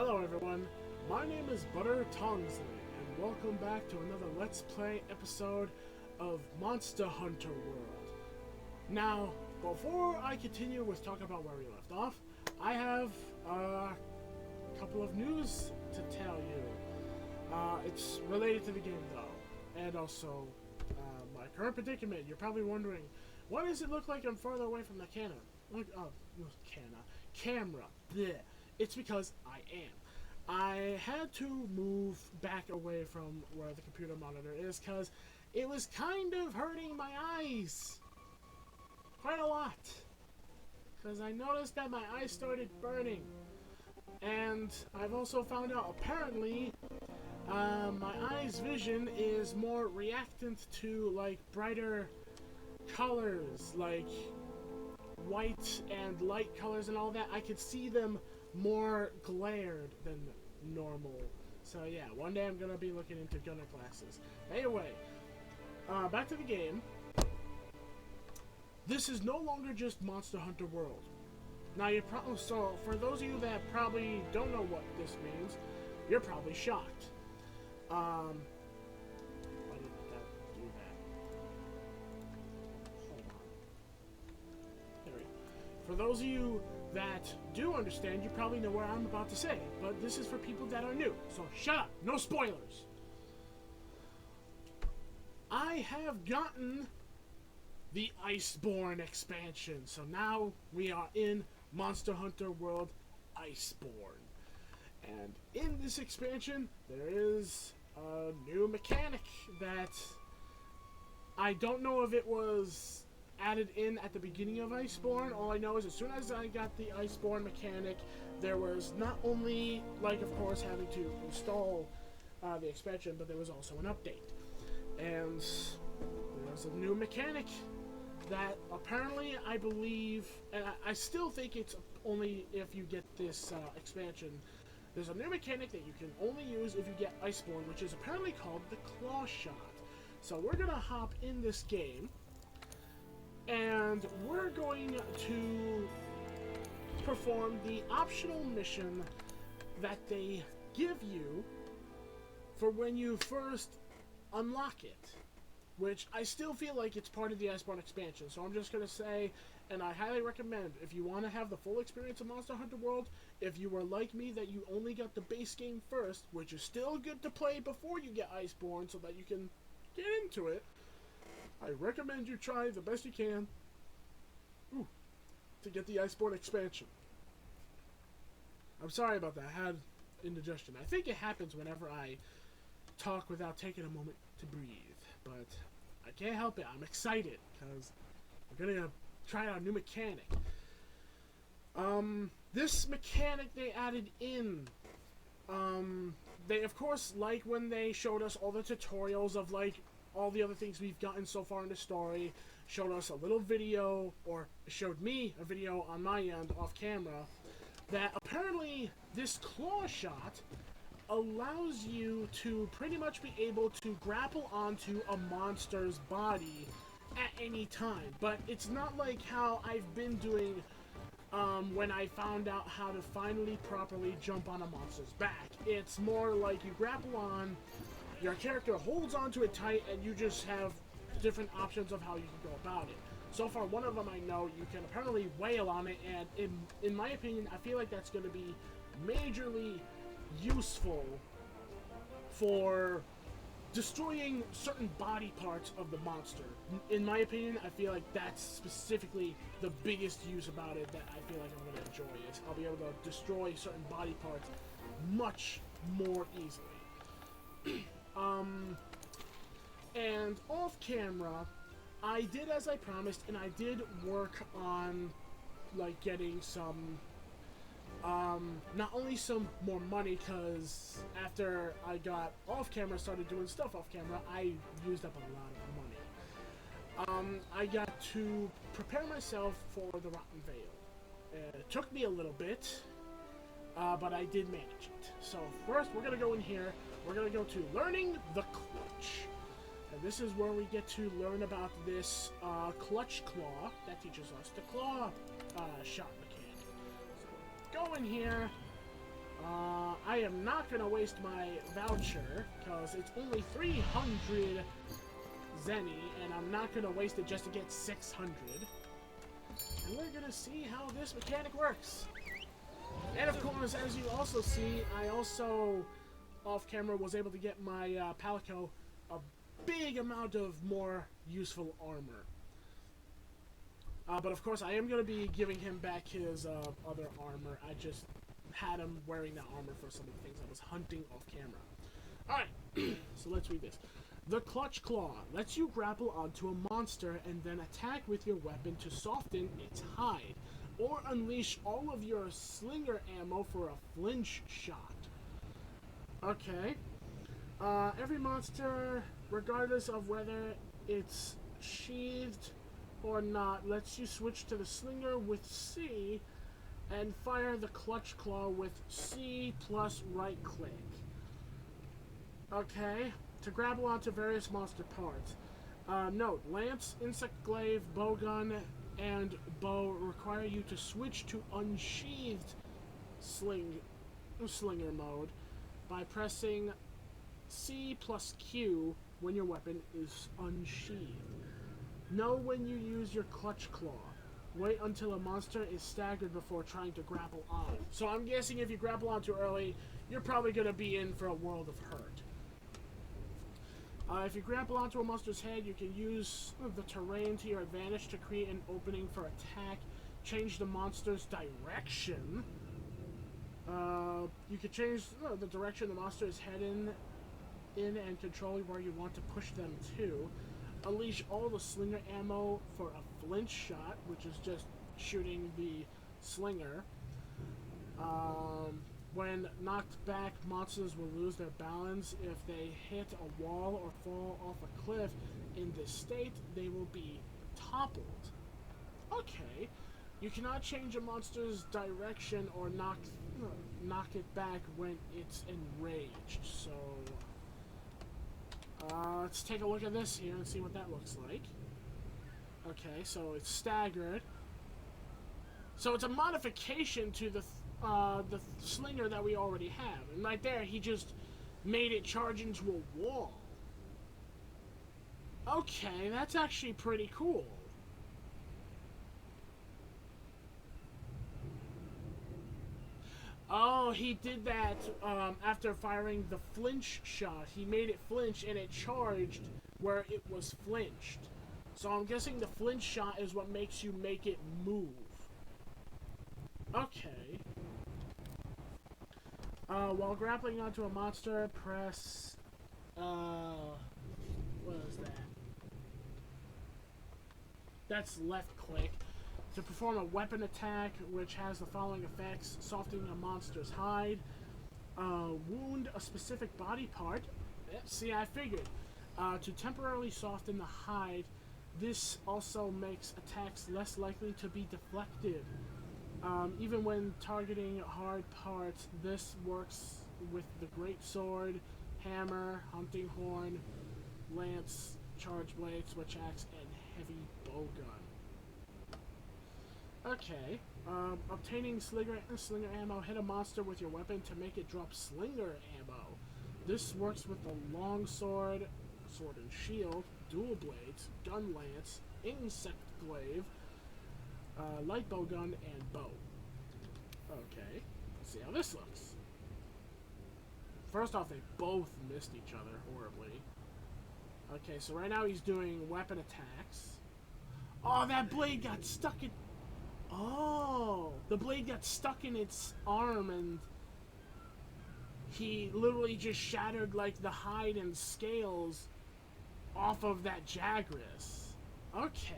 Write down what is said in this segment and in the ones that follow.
Hello everyone, my name is Tongsly, and welcome back to another Let's Play episode of Monster Hunter World. Now, before I continue with talking about where we left off, I have a couple of news to tell you. It's related to the game though, and also my current predicament. You're probably wondering, why does it look like I'm farther away from the camera? Camera. Bleh. It's because I am. I had to move back away from where the computer monitor is because it was kind of hurting my eyes. Quite a lot. Because I noticed that my eyes started burning. And I've also found out apparently my eye's vision is more reactant to like brighter colors, like white and light colors and all that. I could see them more glared than normal. So yeah, one day I'm gonna be looking into gunner glasses. Anyway, back to the game. This is no longer just Monster Hunter World. Now you so for those of you that probably don't know what this means, you're probably shocked. Why did that do that? Hold on. There we go. For those of you that do understand, you probably know what I'm about to say, but this is for people that are new, so shut up, no spoilers. I have gotten the IceBorne expansion, so now we are in Monster Hunter World IceBorne. And in this expansion, there is a new mechanic that I don't know if it was added in at the beginning of IceBorne. All I know is as soon as I got the IceBorne mechanic, there was not only, like, of course, having to install the expansion, but there was also an update. And there's a new mechanic that apparently, I believe, and I still think it's only if you get this expansion, there's a new mechanic that you can only use if you get IceBorne, which is apparently called the Claw Shot. So we're gonna hop in this game, and we're going to perform the optional mission that they give you for when you first unlock it, which I still feel like it's part of the IceBorne expansion. So I'm just going to say, and I highly recommend, if you want to have the full experience of Monster Hunter World, if you were like me that you only got the base game first, which is still good to play before you get IceBorne so that you can get into it, I recommend you try the best you can to get the IceBorne expansion. I'm sorry about that. I had indigestion. I think it happens whenever I talk without taking a moment to breathe. But I can't help it. I'm excited because we're going to try out a new mechanic. This mechanic they added in. They, of course, like when they showed us all the tutorials of, like, all the other things we've gotten so far in the story, showed us a little video, or showed me a video on my end off camera, that apparently this claw shot allows you to pretty much be able to grapple onto a monster's body at any time. But it's not like how I've been doing when I found out how to finally properly jump on a monster's back. It's more like you grapple on, your character holds onto it tight, and you just have different options of how you can go about it. So far, one of them I know you can apparently wail on it, and in my opinion, I feel like that's going to be majorly useful for destroying certain body parts of the monster. In my opinion, I feel like that's specifically the biggest use about it that I feel like I'm going to enjoy, is I'll be able to destroy certain body parts much more easily. And off camera, I did as I promised, and I did work on, like, getting some, not only some more money, because after I got off camera, started doing stuff off camera, I used up a lot of money. I got to prepare myself for the Rotten Veil. It took me a little bit, but I did manage it. So first, we're going to go in here, we're going to go to Learning the Clutch. And this is where we get to learn about this clutch claw that teaches us the claw shot mechanic. So go in here, am not going to waste my voucher, because it's only 300 Zenny, and I'm not going to waste it just to get 600. And we're going to see how this mechanic works. And of course, as you also see, I also, off camera, was able to get my Palico a big amount of more useful armor. But of course, I am going to be giving him back his other armor. I just had him wearing that armor for some of the things I was hunting off camera. Alright, so let's read this. The Clutch Claw lets you grapple onto a monster and then attack with your weapon to soften its hide, or unleash all of your slinger ammo for a flinch shot. Okay. Every monster, regardless of whether it's sheathed or not, lets you switch to the slinger with C and fire the Clutch Claw with C plus right click. Okay, to grapple onto various monster parts. Note, lance, insect glaive, bowgun, and bow require you to switch to unsheathed slinger mode by pressing C plus Q when your weapon is unsheathed. Know when you use your Clutch Claw. Wait until a monster is staggered before trying to grapple on. So I'm guessing if you grapple on too early, you're probably going to be in for a world of hurt. If you grapple onto a monster's head, you can use the terrain to your advantage to create an opening for attack. Change the monster's direction. You can change the direction the monster is heading in and control where you want to push them to. Unleash all the slinger ammo for a flinch shot, which is just shooting the slinger. When knocked back, monsters will lose their balance. If they hit a wall or fall off a cliff, in this state, they will be toppled. Okay. You cannot change a monster's direction or knock it back when it's enraged. So, let's take a look at this here and see what that looks like. Okay, so it's staggered. So it's a modification to the slinger that we already have. And right there, he just made it charge into a wall. Okay, that's actually pretty cool. Oh, he did that after firing the flinch shot. He made it flinch and it charged where it was flinched. So I'm guessing the flinch shot is what makes you make it move. Okay. While grappling onto a monster, press... what is that? That's left click. To perform a weapon attack, which has the following effects: softening a monster's hide, wound a specific body part. See, I figured. To temporarily soften the hide, this also makes attacks less likely to be deflected. Even when targeting hard parts, this works with the great sword, hammer, hunting horn, lance, charge blade, switch axe, and heavy bowgun. Okay, obtaining slinger ammo, hit a monster with your weapon to make it drop slinger ammo. This works with the long sword, sword and shield, dual blades, gun lance, insect glaive, light bowgun, and bow. Okay, let's see how this looks. First off, they both missed each other horribly. Okay, so right now he's doing weapon attacks. Oh, that blade got stuck in... Oh, the blade got stuck in its arm and he literally just shattered like the hide and scales off of that Jagras. Okay.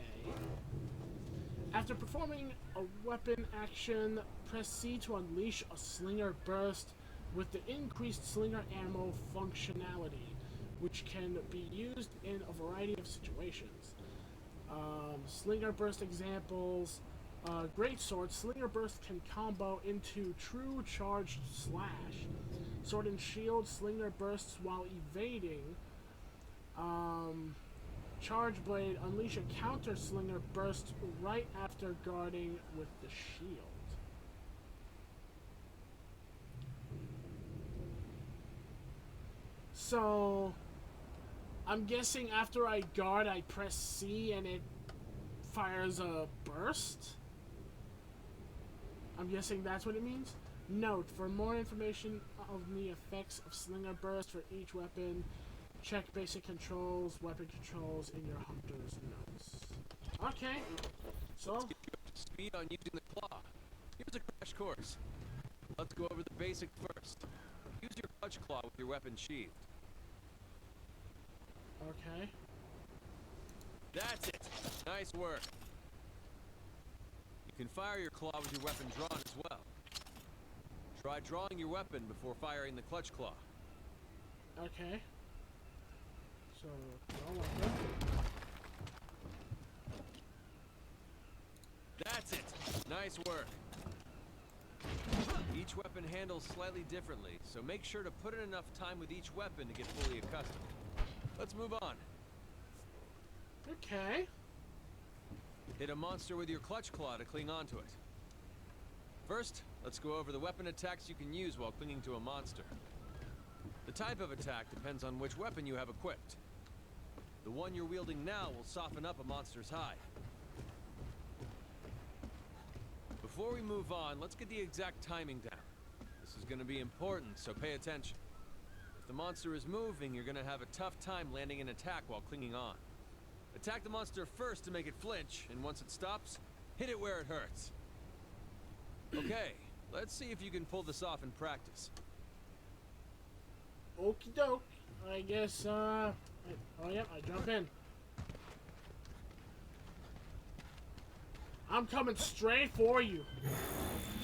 After performing a weapon action, press C to unleash a slinger burst with the increased slinger ammo functionality, which can be used in a variety of situations. Slinger burst examples. Great sword, slinger burst can combo into true charged slash. Sword and shield, slinger bursts while evading. Charge blade, unleash a counter slinger burst right after guarding with the shield. So, I'm guessing after I guard, I press C and it fires a burst? I'm guessing that's what it means? Note, for more information of the effects of Slinger Burst for each weapon, check basic controls, weapon controls in your hunter's notes. Okay, so... Let's get you up to speed on using the claw. Here's a crash course. Let's go over the basic first. Use your clutch claw with your weapon sheathed. Okay. That's it. Nice work. You can fire your claw with your weapon drawn as well. Try drawing your weapon before firing the clutch claw. Okay. So, draw weapon. That's it. Nice work. Each weapon handles slightly differently, so make sure to put in enough time with each weapon to get fully accustomed. Let's move on. Okay. Hit a monster with your clutch claw to cling onto it. First, let's go over the weapon attacks you can use while clinging to a monster. The type of attack depends on which weapon you have equipped. The one you're wielding now will soften up a monster's hide. Before we move on, let's get the exact timing down. This is going to be important, so pay attention. If the monster is moving, you're going to have a tough time landing an attack while clinging on. Attack the monster first to make it flinch, and once it stops, hit it where it hurts. Okay, let's see if you can pull this off in practice. Okie doke. I guess, oh yeah, I jump in. I'm coming straight for you.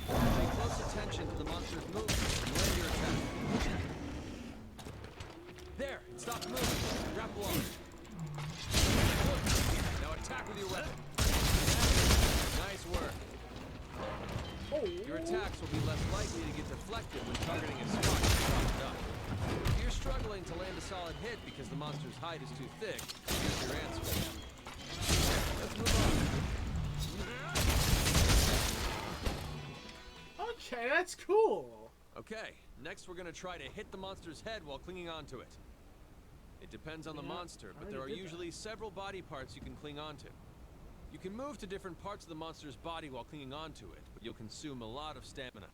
Pay close attention to the monster's movement and land your attack. There, it stopped moving. Grapple on. Good. Now attack with your weapon. Nice work. Oh. Your attacks will be less likely to get deflected when targeting a spot that's propped up. If you're struggling to land a solid hit because the monster's hide is too thick, here's your answer. Let's move on. Okay, that's cool. Okay, next we're going to try to hit the monster's head while clinging onto it. It depends on the monster, but there are usually several body parts you can cling onto. You can move to different parts of the monster's body while clinging onto it, but you'll consume a lot of stamina.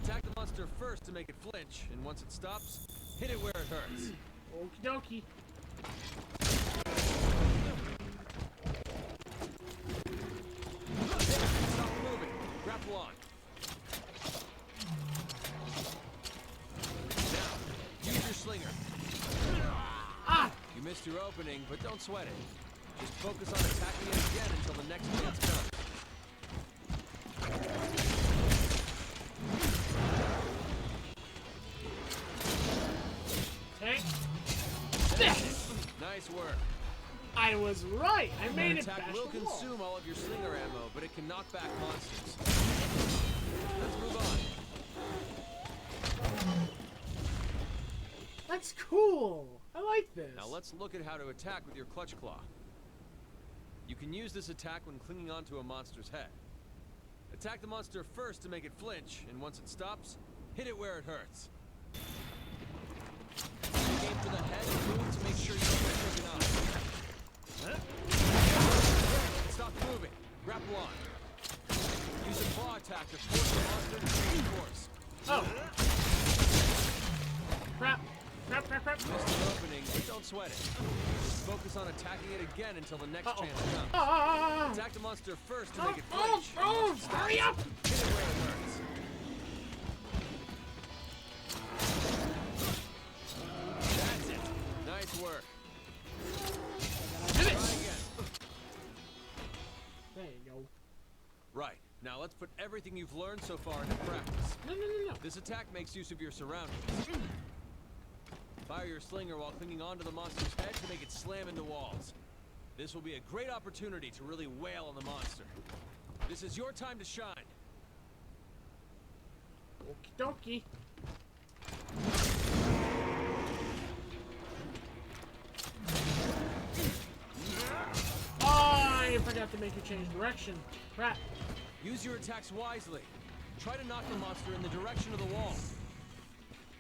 Attack the monster first to make it flinch, and once it stops, hit it where it hurts. Okie dokie. Stop moving. Grapple on. Now, use your slinger. Ah! You missed your opening, but don't sweat it. Just focus on attacking it again until the next chance comes. Take That's this! it. Nice work. I was right. I made it That back attack will to the wall. consume all of your slinger ammo, but it can knock back monsters. Let's move on. That's cool. I like this. Now let's look at how to attack with your clutch claw. You can use this attack when clinging onto a monster's head. Attack the monster first to make it flinch, and once it stops, hit it where it hurts. Aim for the head and move to make sure you don't get taken off. Stop moving. Grapple on. Use a claw attack to force the monster to change course. Oh. Crap. Crap, crap, crap. Missed an opening, but don't sweat it. Just focus on attacking it again until the next chance comes. Attack the monster first to make it flinch. Hurry up! Hit it where it hurts. That's it. Nice work. Did it! Try again. There you go. Right. Now let's put everything you've learned so far into practice. No. This attack makes use of your surroundings. Fire your slinger while clinging onto the monster's head to make it slam into walls. This will be a great opportunity to really wail on the monster. This is your time to shine. Okie dokie. Oh, I forgot to make you change direction. Crap. Use your attacks wisely. Try to knock the monster in the direction of the wall.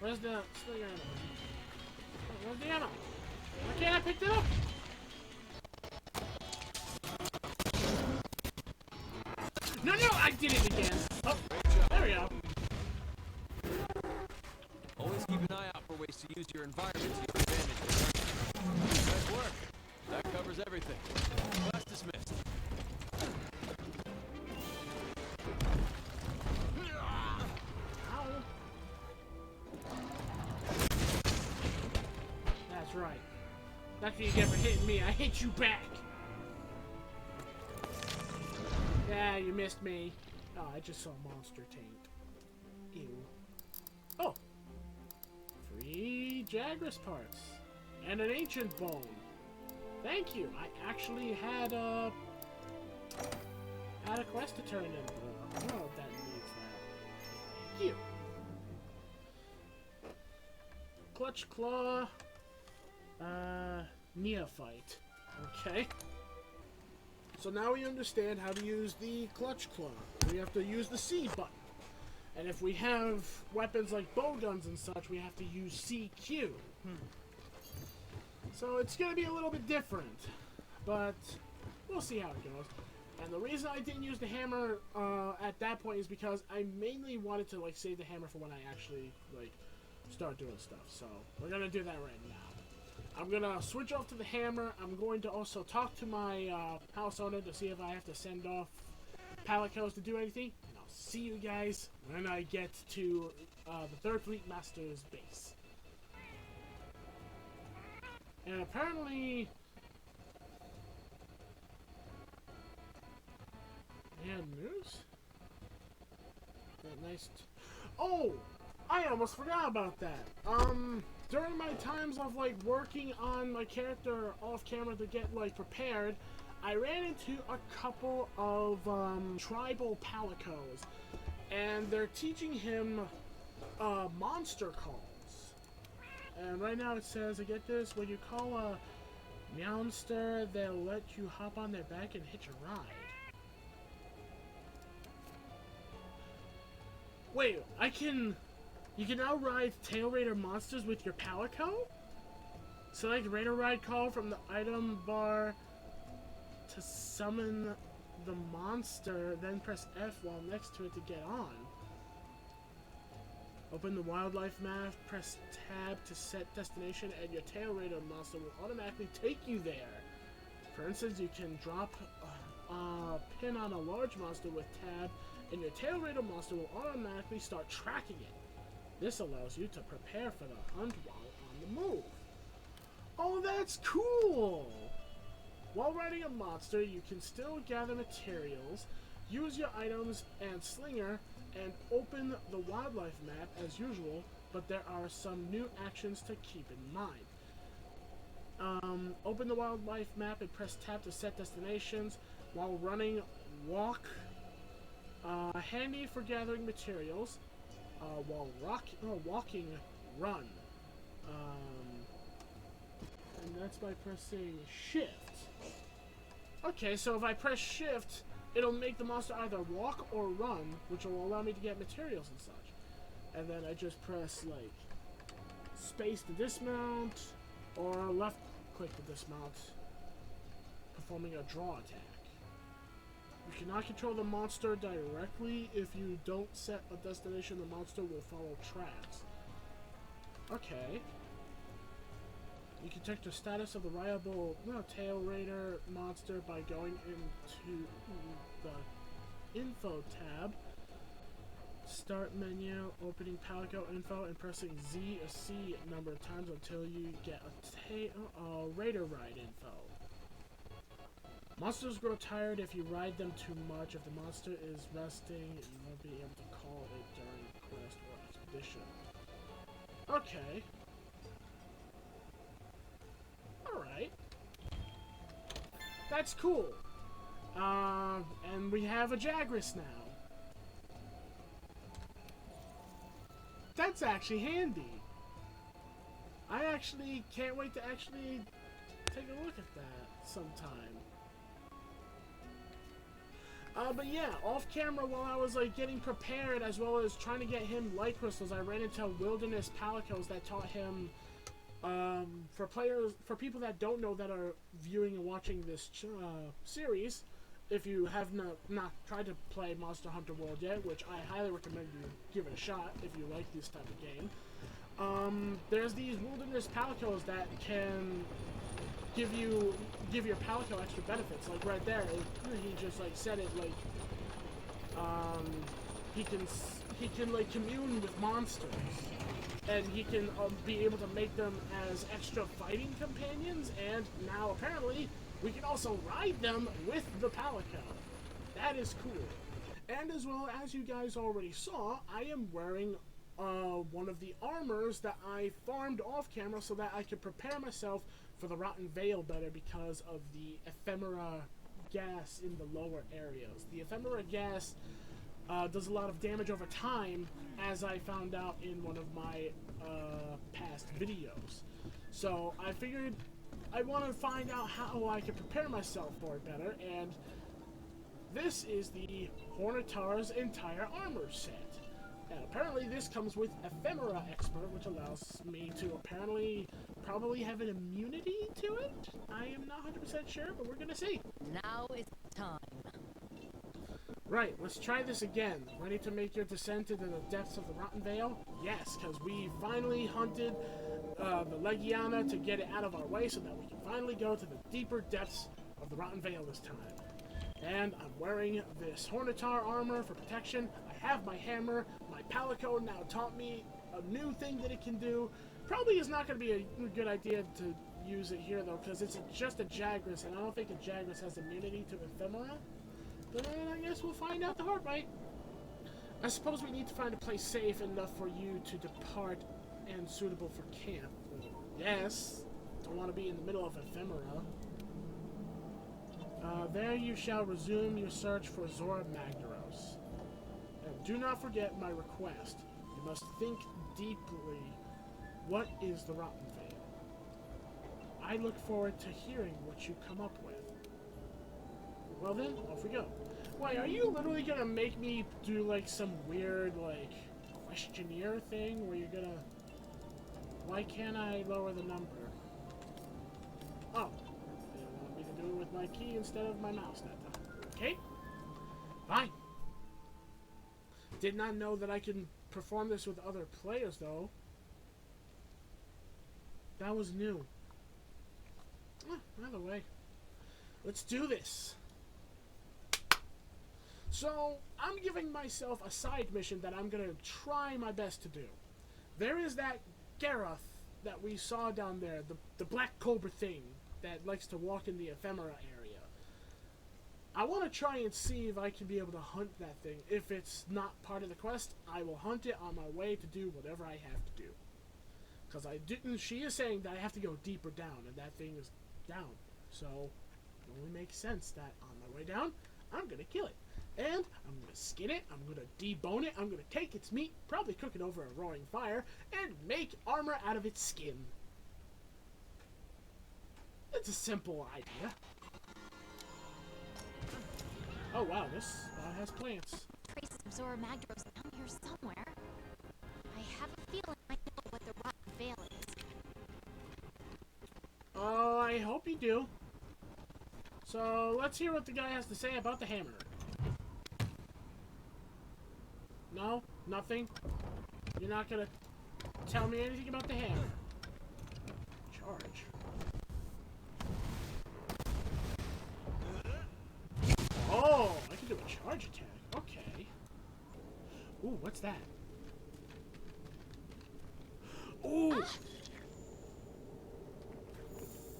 Where's the slinger ammo? Where's the ammo? Why can't I pick it up? No, no, I did it again. Oh, there we go. Always keep an eye out for ways to use your environment to your advantage. Nice work. That covers everything. Class dismissed. Ow. That's right. That's what you get for hitting me. I hit you back. Yeah, you missed me. Oh, I just saw a monster taint. Ew. Oh. Free Jagras parts. And an ancient bone. Thank you. I actually had a quest to turn in. I don't know if that needs that. Thank you. Clutch Claw. Neophyte. Okay. So now we understand how to use the Clutch Claw. We have to use the C button. And if we have weapons like bow guns and such, we have to use CQ. So it's going to be a little bit different. But we'll see how it goes. And the reason I didn't use the hammer at that point is because I mainly wanted to like save the hammer for when I actually like start doing stuff. So we're going to do that right now. I'm going to switch off to the hammer. I'm going to also talk to my house owner to see if I have to send off Palicos to do anything. And I'll see you guys when I get to the 3rd Fleet Master's base. And apparently... they had news? That nice... Oh! I almost forgot about that. During my times of, like, working on my character off camera to get, like, prepared, I ran into a couple of, tribal Palicos. And they're teaching him, monster calls. And right now it says, I get this, when you call a Meowster, they'll let you hop on their back and hitch a ride. Wait, you can now ride Tail Raider monsters with your Palico? Select Raider Ride Call from the item bar to summon the monster, then press F while next to it to get on. Open the wildlife map, press tab to set destination, and your Tail Raider monster will automatically take you there. For instance, you can drop a pin on a large monster with tab, and your Tail Raider monster will automatically start tracking it. This allows you to prepare for the hunt while on the move. Oh, that's cool! While riding a monster, you can still gather materials, use your items and slinger, and open the wildlife map as usual, but there are some new actions to keep in mind. Open the wildlife map and press tab to set destinations. While running, walk. Handy for gathering materials. While walking, run. And that's by pressing shift. Okay, so if I press shift, it'll make the monster either walk or run, which will allow me to get materials and such. And then I just press, like, space to dismount, or left click to dismount, performing a draw attack. You cannot control the monster directly. If you don't set a destination, the monster will follow tracks. Okay. You can check the status of the rival Tail Raider monster by going into the Info tab. Start menu, opening Palico info, and pressing Z or C a number of times until you get a Raider ride info. Monsters grow tired if you ride them too much. If the monster is resting, you won't be able to call it during quest or expedition. Okay. Alright. That's cool. And we have a Jagras now. That's actually handy. I actually can't wait to actually take a look at that sometime. But yeah, off camera while I was like getting prepared as well as trying to get him light crystals, I ran into wilderness palicos that taught him, for people that don't know that are viewing and watching this series, if you have not tried to play Monster Hunter World yet, which I highly recommend you give it a shot if you like this type of game, there's these wilderness palicos that can give your palico extra benefits. Like right there, he just like said it like he can like commune with monsters, and he can be able to make them as extra fighting companions. And now apparently we can also ride them with the palico. That is cool. And as well as you guys already saw, I am wearing one of the armors that I farmed off camera so that I could prepare myself for the Rotten Veil better because of the ephemera gas in the lower areas. The ephemera gas does a lot of damage over time, as I found out in one of my past videos. So I figured I want to find out how I can prepare myself for it better, and this is the Hornitar's entire armor set. And apparently this comes with Ephemera Expert, which allows me to probably have an immunity to it? I am not 100% sure, but we're gonna see. Now it's time. Right, let's try this again. Ready to make your descent into the depths of the Rotten Vale? Yes, because we finally hunted the Legiana to get it out of our way so that we can finally go to the deeper depths of the Rotten Vale this time. And I'm wearing this Hornitar armor for protection. I have my hammer. My palico now taught me a new thing that it can do. Probably is not going to be a good idea to use it here, though, because it's just a Jagras, and I don't think a Jagras has immunity to Ephemera. But I guess we'll find out the hard way. I suppose we need to find a place safe enough for you to depart and suitable for camp. Yes, don't want to be in the middle of Ephemera. There you shall resume your search for Zora Magdaros. And do not forget my request. You must think deeply. What is the Rotten Vale? I look forward to hearing what you come up with. Well then, off we go. Wait, are you literally gonna make me do like some weird like questionnaire thing where you're gonna... Why can't I lower the number? Oh. They want me to do it with my key instead of my mouse that time. Okay. Fine. Did not know that I can perform this with other players though. That was new. Either way. Let's do this. So, I'm giving myself a side mission that I'm going to try my best to do. There is that Gareth that we saw down there, the black cobra thing that likes to walk in the ephemera area. I want to try and see if I can be able to hunt that thing. If it's not part of the quest, I will hunt it on my way to do whatever I have to do. Because she is saying that I have to go deeper down, and that thing is down. So, it only makes sense that on my way down, I'm going to kill it. And I'm going to skin it, I'm going to debone it, I'm going to take its meat, probably cook it over a roaring fire, and make armor out of its skin. It's a simple idea. Oh wow, this spot has plants. Traces of Zora Magdaros down here somewhere. I have a feeling I know what the Rotten Vale is. Oh, I hope you do. So, let's hear what the guy has to say about the hammer. No? Nothing? You're not gonna tell me anything about the hammer? Charge. Oh, I can do a charge attack. Okay. Ooh, what's that? Ooh!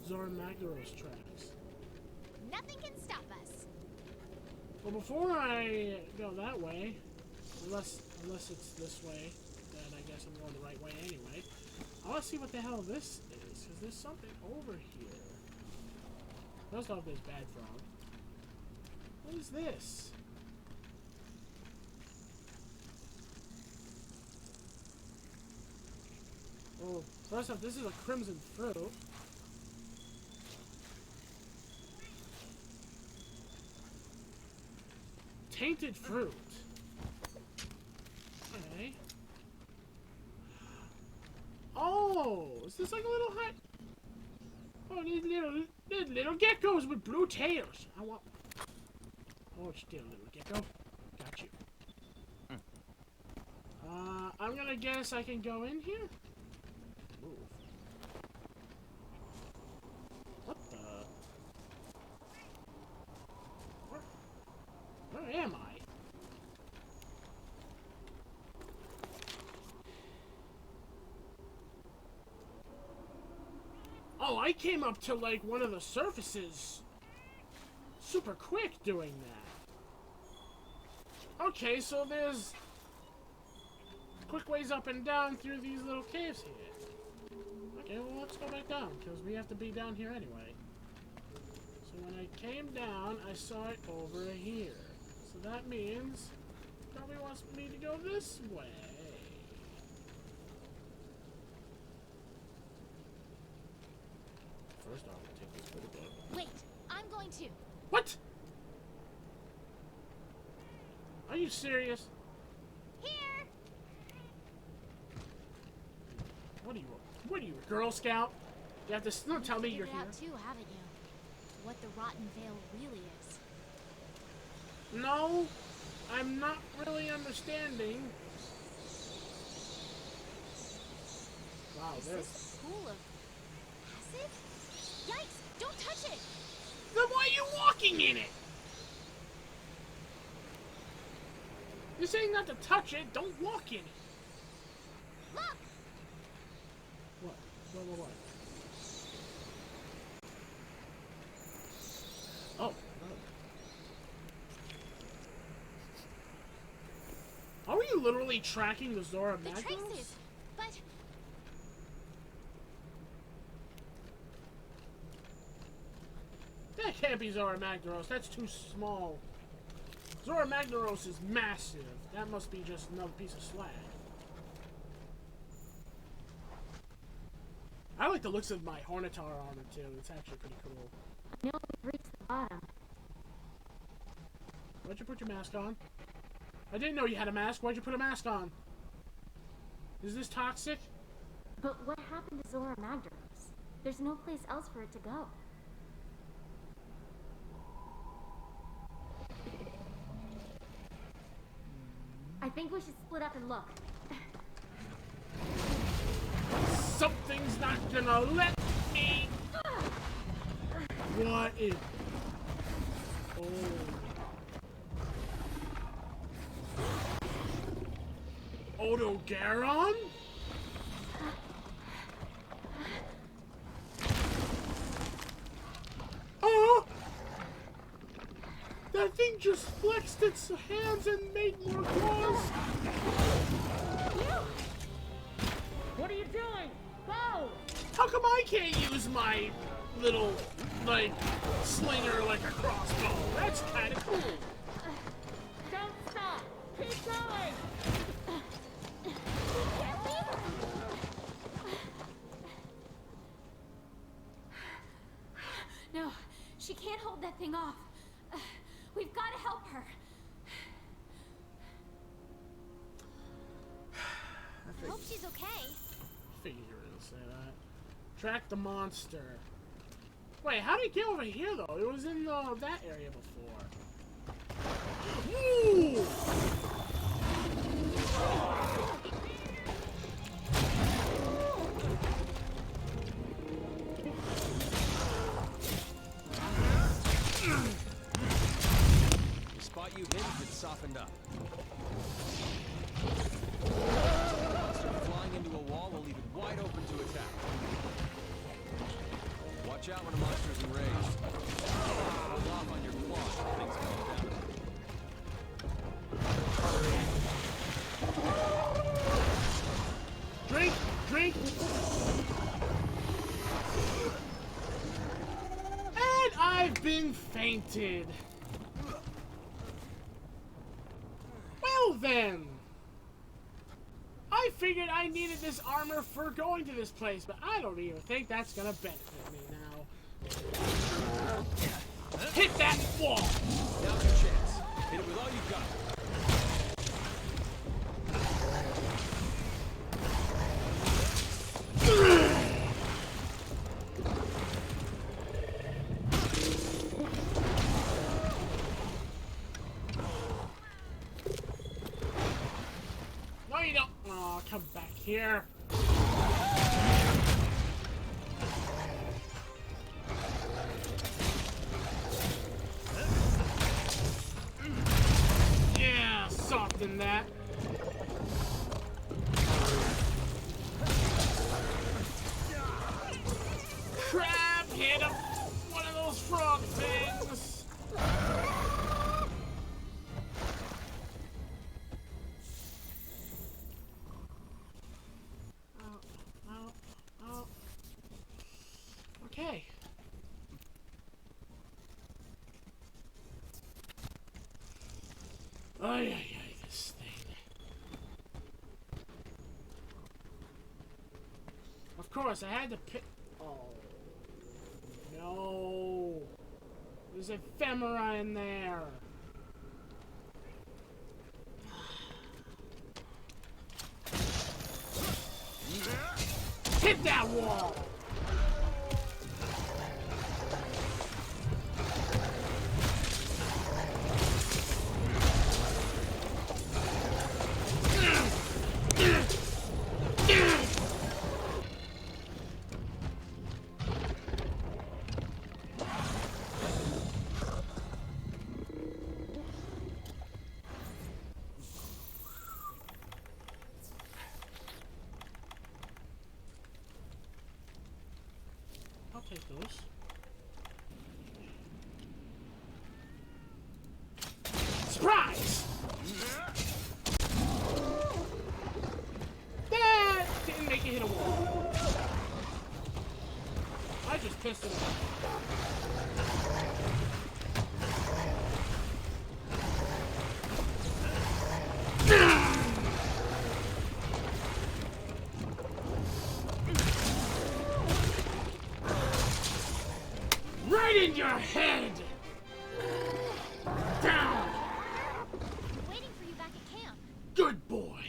Zora Magdaros tracks. Nothing can stop us. Well, before I go that way, unless it's this way, then I guess I'm going the right way anyway. I want to see what the hell this is, because there's something over here. First off, there's Bad Frog. What is this? Oh, first off, this is a crimson fruit. tainted fruit. Okay. Oh, is this like a little hut? Oh, there's little geckos with blue tails. I want. Oh, still little gecko. Got you. I'm gonna guess I can go in here. Move. What the? Where am I? Oh, I came up to like one of the surfaces super quick doing that. Okay, so there's quick ways up and down through these little caves here. Okay, well let's go back down, because we have to be down here anyway. So when I came down, I saw it over here. So that means it probably wants me to go this way. First off, I'll take this bit of book. Wait, I'm going to. What? Are you serious? Here! What are you, a Girl Scout? You have to don't tell me you're Figured here. out too, haven't you? What the rotten veil really is. No, I'm not really understanding. Wow, Is there's... this a pool of acid? Yikes! Don't touch it! Then why are you walking in it? You're saying not to touch it, don't walk in it. Look! What? What? Oh. Are we literally tracking the Zora The Magdaros? traces! But That can't be Zora Magdaros. That's too small. Zora Magdaros is massive. That must be just another piece of slag. I like the looks of my Hornitar armor too. It's actually pretty cool. I know we've reached the bottom. Why'd you put your mask on? I didn't know you had a mask. Why'd you put a mask on? Is this toxic? But what happened to Zora Magdaros? There's no place else for it to go. I think we should split up and look. Something's not gonna let me. What is? Oh. Odogaron? Oh! That thing just flexed its hands and made more claws. What are you doing? Go! How come I can't use my little, like, slinger like a crossbow? That's kind of cool. Don't stop! Keep going! No, she can't hold that thing off. We've got to help her. I hope she's okay. Figure you were gonna say that. Track the monster. Wait, how did it get over here though? It was in that area before. Ooh! The spot you hit has been softened up. Flying into a wall will leave it wide open to attack. Watch out when a monster is enraged. Hold off on your claws if things calm down. Drink! Drink! And I've been fainted. Well then. I figured I needed this armor for going to this place, but I don't even think that's gonna benefit me now. Hit that wall! Now's your chance. Hit it with all you got. No, you don't. Oh, come back here. Yeah, soften that. Crap hit him. One of those frog things. Oh. Okay. Ay, this thing. Of course, I had to pick. Oh. No. There's ephemera in there. Hit that wall! I'll take those. Surprise! That didn't make it hit a wall. I just pissed it off. Right in your head! Down! Waiting for you back at camp. Good boy!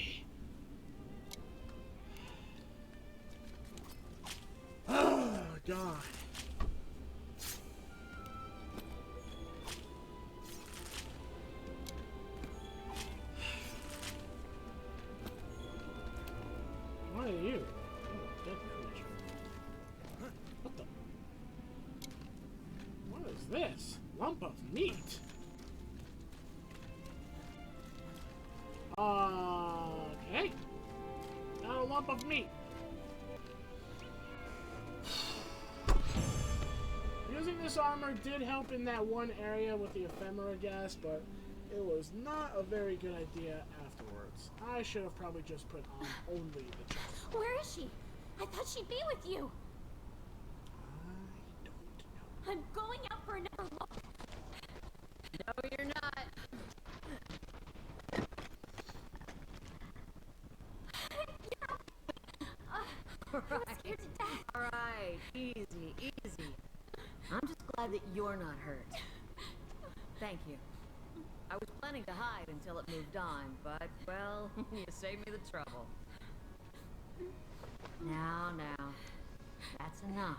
Oh, God. What are you? Oh, dead creature. What the? What is this? Lump of meat? Okay. Now a lump of meat. Using this armor did help in that one area with the ephemera gas, but it was not a very good idea afterwards. I should have probably just put on only the chest. Where is she? I thought she'd be with you. I don't know. I'm going out for another look. No, you're not. I'm scared to death. All right, easy, easy. I'm just glad that you're not hurt. Thank you. I was planning to hide until it moved on, but, well, you saved me the trouble. Now, that's enough.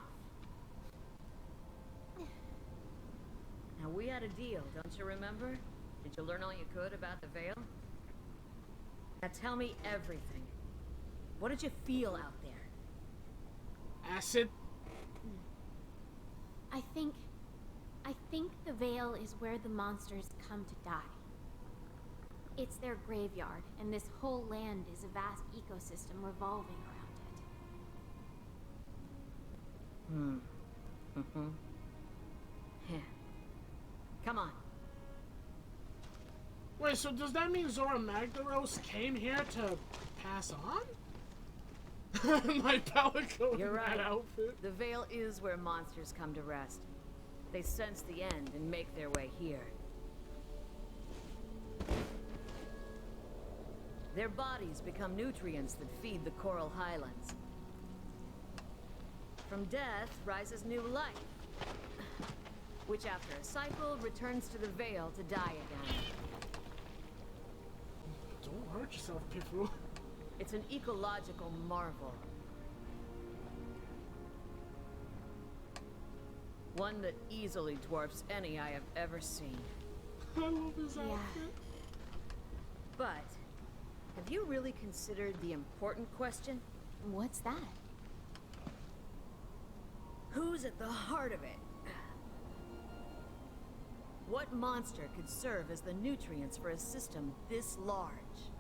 Now, we had a deal, don't you remember? Did you learn all you could about the Veil? Now tell me everything. What did you feel out there? Acid? I think the Veil is where the monsters come to die. It's their graveyard, and this whole land is a vast ecosystem revolving around it. Yeah. Come on. Wait, so does that mean Zora Magdaros came here to pass on? My palico in You're right. that outfit? The Veil is where monsters come to rest. They sense the end and make their way here. Their bodies become nutrients that feed the coral highlands. From death rises new life, which after a cycle returns to the Veil to die again. Watch yourself, Pifu. It's an ecological marvel. One that easily dwarfs any I have ever seen. I love his Yeah. outfit. But, have you really considered the important question? What's that? Who's at the heart of it? What monster could serve as the nutrients for a system this large?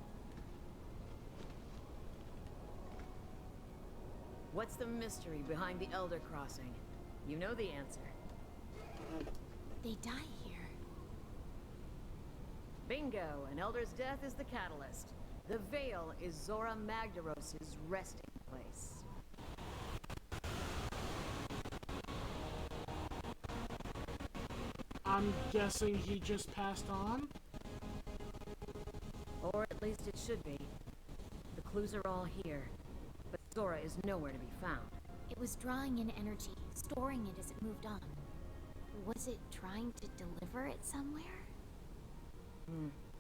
What's the mystery behind the Elder Crossing? You know the answer. They die here. Bingo! An Elder's death is the catalyst. The Veil is Zora Magdaros' resting place. I'm guessing he just passed on? Or at least it should be. The clues are all here, but Zora is nowhere to be found. It was drawing in energy, storing it as it moved on. Was it trying to deliver it somewhere?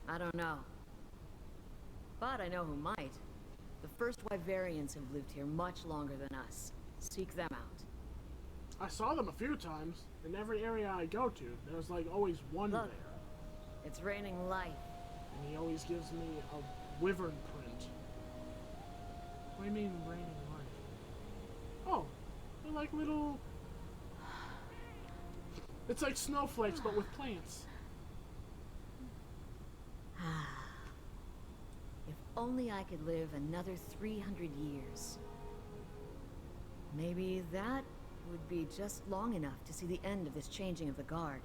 I don't know. But I know who might. The first Wyverians have lived here much longer than us. Seek them out. I saw them a few times. In every area I go to, there's like always one Look. there. It's raining life. And he always gives me a wyvern print. What do you mean raining life? Oh, they're like little... It's like snowflakes, but with plants. If only I could live another 300 years. Maybe that would be just long enough to see the end of this changing of the guard.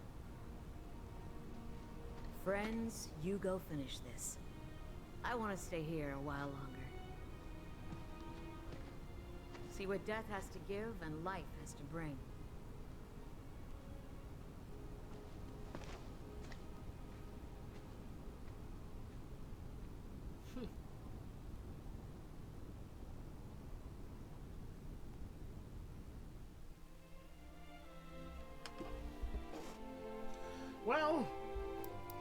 Friends, you go finish this. I want to stay here a while longer. See what death has to give and life has to bring. Well,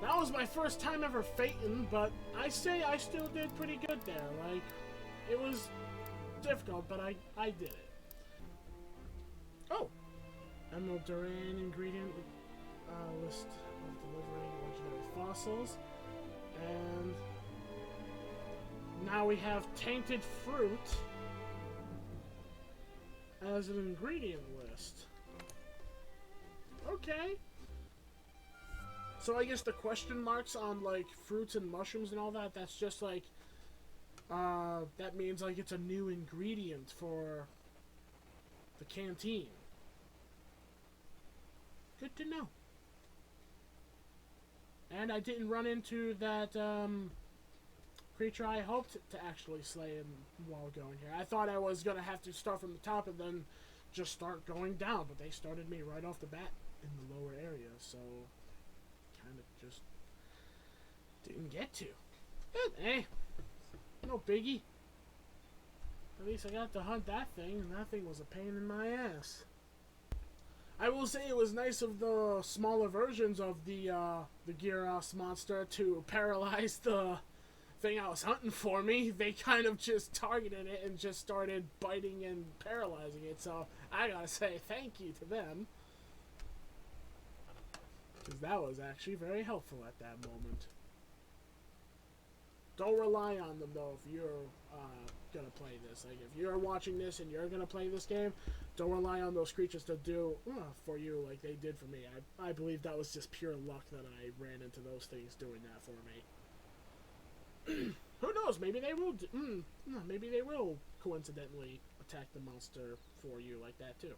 that was my first time ever fating, but I say I still did pretty good there. Like, it was difficult, but I did it. Oh! Emerald Duran ingredient list of delivering legendary fossils. And now we have tainted fruit as an ingredient list. Okay. So I guess the question marks on like fruits and mushrooms and all that, that's just like that means like it's a new ingredient for the canteen. Good to know. And I didn't run into that creature I hoped to actually slay him while going here. I thought I was gonna have to start from the top and then just start going down, but they started me right off the bat in the lower area, so kind of just didn't get to. But, hey, no biggie. At least I got to hunt that thing, and that thing was a pain in my ass. I will say it was nice of the smaller versions of the Gyros monster to paralyze the thing I was hunting for me. They kind of just targeted it and just started biting and paralyzing it, so I gotta say thank you to them. Because that was actually very helpful at that moment. Don't rely on them, though, if you're gonna play this. Like, if you're watching this and you're gonna play this game, don't rely on those creatures to do for you like they did for me. I believe that was just pure luck that I ran into those things doing that for me. Who knows? Maybe they will. Maybe they will coincidentally attack the monster for you like that too.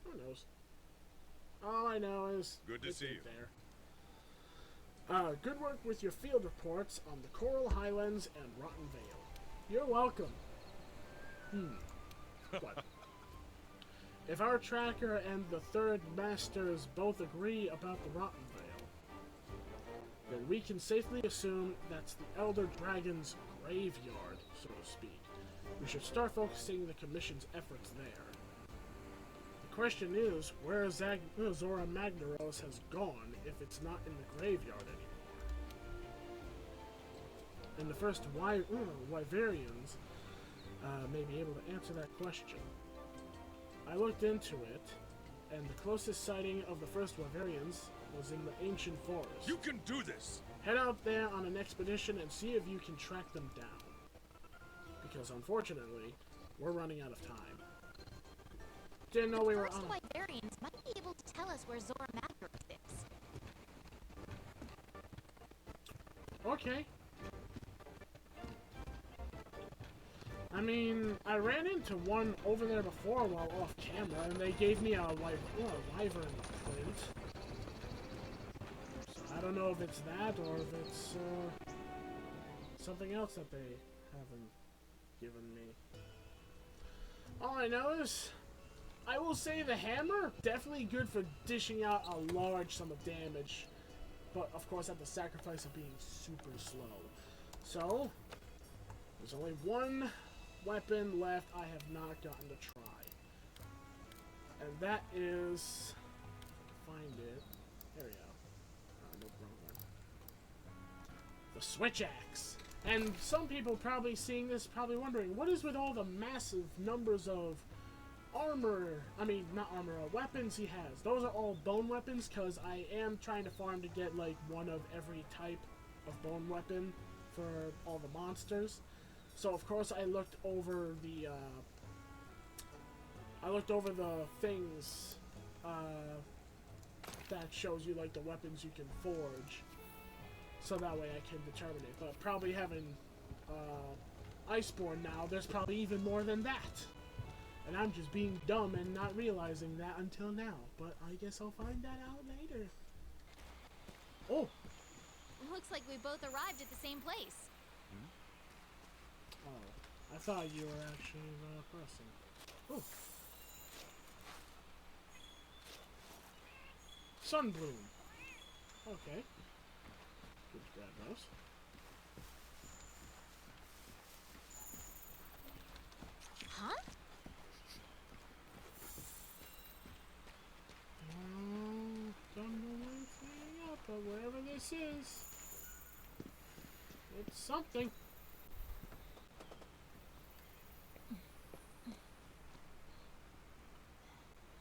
Who knows? All I know is good to see you. There. Good work with your field reports on the Coral Highlands and Rotten Vale. You're welcome. What? If our tracker and the third masters both agree about the Rotten Vale, then we can safely assume that's the Elder Dragon's graveyard, so to speak. We should start focusing the Commission's efforts there. The question is, where Zora Magdaros has gone if it's not in the graveyard and the first Wyverians may be able to answer that question. I looked into it, and the closest sighting of the first Wyverians was in the ancient forest. You can do this! Head out there on an expedition and see if you can track them down. Because unfortunately, we're running out of time. Didn't know we were First on. Wyverians might be able to tell us where Zora Magdaros is. Okay. I mean, I ran into one over there before while off camera, and they gave me a wyvern print. So I don't know if it's that or if it's something else that they haven't given me. All I know is, I will say the hammer, definitely good for dishing out a large sum of damage. But, of course, at the sacrifice of being super slow. So, there's only one weapon left I have not gotten to try. And that is... Find it. There we go. No, wrong one. The switch axe. And some people probably seeing this, probably wondering, what is with all the massive numbers of armor, not armor, weapons he has? Those are all bone weapons, because I am trying to farm to get, like, one of every type of bone weapon for all the monsters. So, of course, I looked over the, things, that shows you, like, the weapons you can forge. So that way I can determine it. But probably having, IceBorne now, there's probably even more than that. And I'm just being dumb and not realizing that until now. But I guess I'll find that out later. Oh! Looks like we both arrived at the same place. Oh. I thought you were actually the person. Oh. Sunbloom. Okay. Let's grab those. Huh? Don't know anything up, but wherever this is, it's something.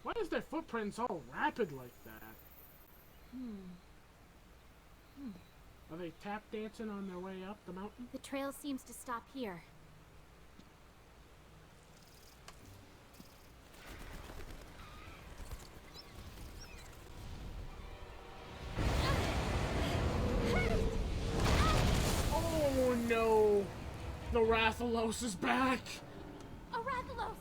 Why is their footprints all rapid like that? Are they tap dancing on their way up the mountain? The trail seems to stop here. Oh no! The Rathalos is back! Arathalos!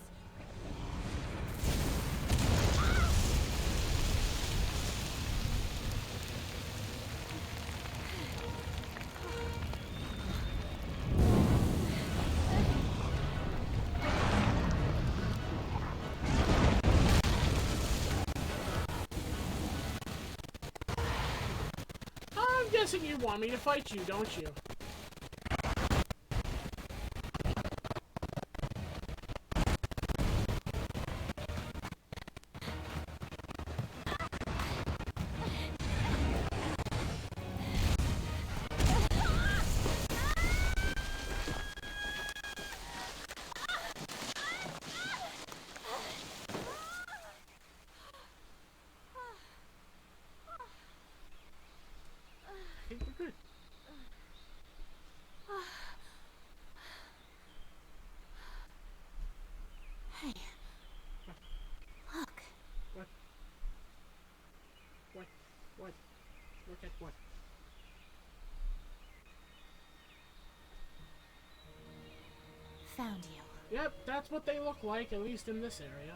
I'm guessing you want me to fight you, don't you? I think we're good. Hey. Look. What? What? What? Look at what? Found you. Yep, that's what they look like, at least in this area.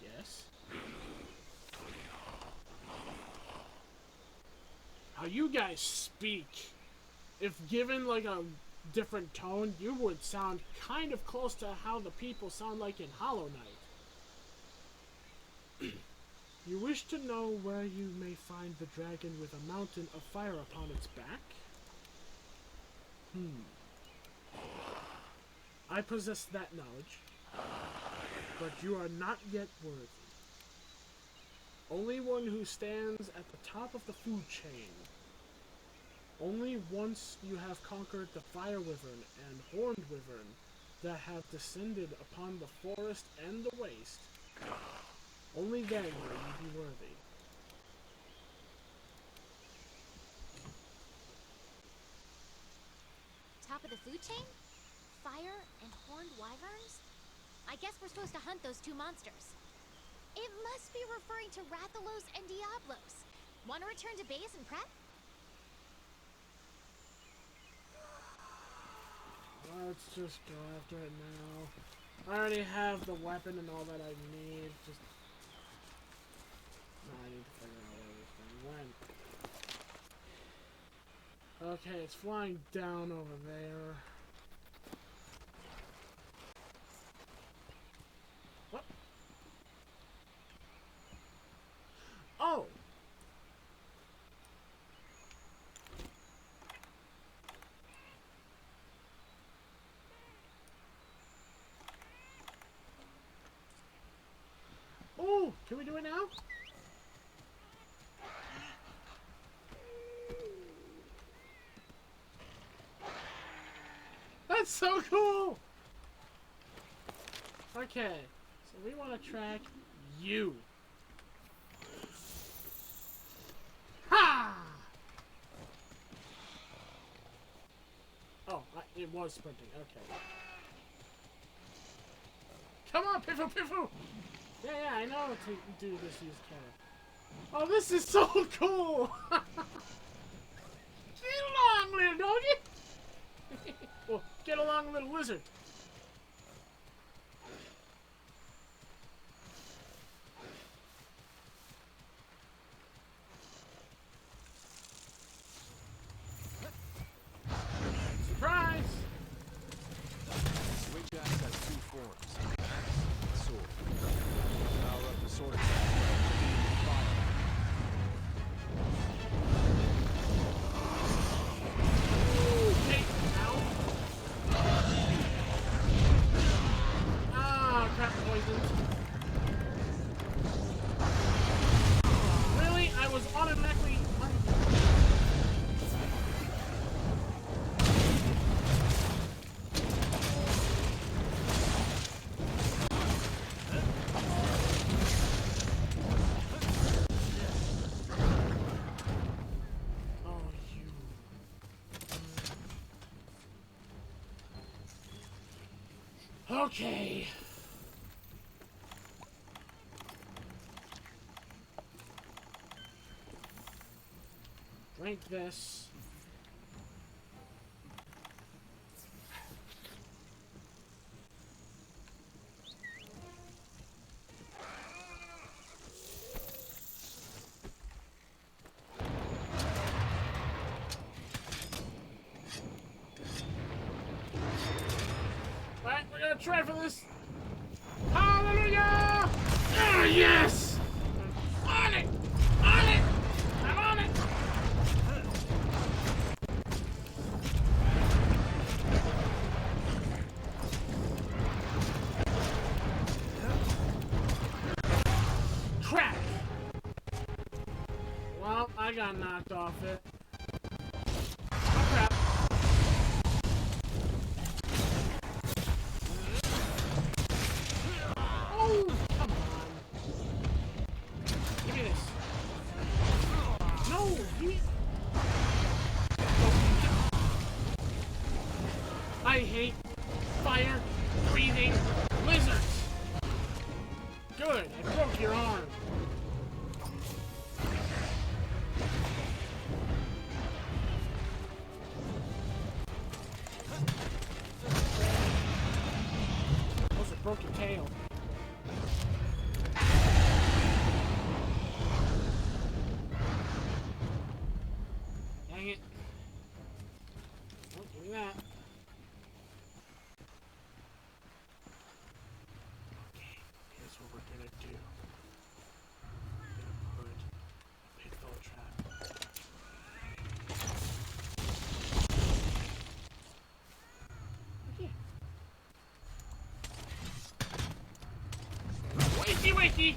Yes? How you guys speak. If given like a different tone, you would sound kind of close to how the people sound like in Hollow Knight. You wish to know where you may find the dragon with a mountain of fire upon its back? I possess that knowledge, but you are not yet worthy. Only one who stands at the top of the food chain. Only once you have conquered the fire wyvern and horned wyvern that have descended upon the forest and the waste, only then will you be worthy. Top of the food chain? Fire and horned wyverns? I guess we're supposed to hunt those two monsters. It must be referring to Rathalos and Diablos. Want to return to base and prep? Let's just go after it now. I already have the weapon and all that I need. Just... No, I need to figure out where this thing went. Okay, it's flying down over there. What? Oh! Oh! Can we do it now? That's so cool! Okay, so we want to track you. Ha! Oh, it was sprinting. Okay. Come on, Piffle Piffle! Yeah, I know to do this use carrot. Oh, this is so cool! Get along, little doggy! Well, get along, little lizard. Surprise! Switch axe has two forms, axe and sword. Power up the sword attack. Fire. Okay, ow. Ah, crap, poisoned. Really? I was automatically... Okay. Drink this. Alright, we're gonna try for this. Hallelujah! Ah, yes! On it! On it! I'm on it! Crap! Well, I got knocked off it. Oh, crap. Oh, come on. Give me this. No, he... I hate fire-breathing lizards. Good, I broke your arm. Also broke your tail. Dang it. Oh, give me that. Okay, here's what we're gonna do. We're gonna put a pitfall trap. Okay. Wakey wakey!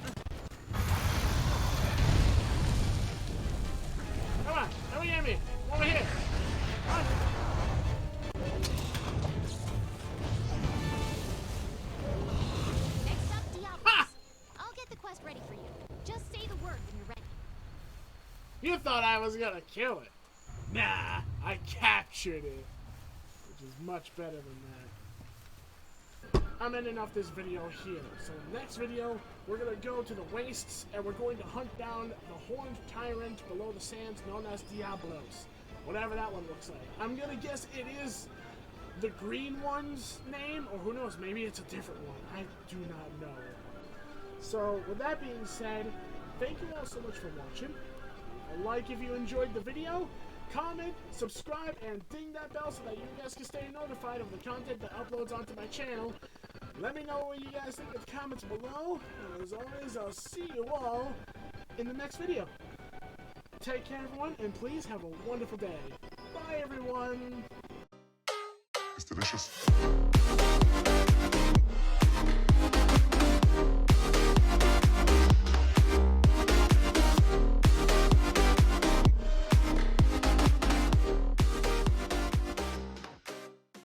You thought I was gonna kill it. Nah, I captured it. Which is much better than that. I'm ending off this video here. So in the next video, we're gonna go to the wastes and we're going to hunt down the horned tyrant below the sands known as Diablos. Whatever that one looks like. I'm gonna guess it is the green one's name, or who knows, maybe it's a different one. I do not know. So with that being said, thank you all so much for watching. A like if you enjoyed the video, comment, subscribe, and ding that bell so that you guys can stay notified of the content that uploads onto my channel. Let me know what you guys think in the comments below, and as always, I'll see you all in the next video. Take care, everyone, and please have a wonderful day. Bye, everyone! It's delicious.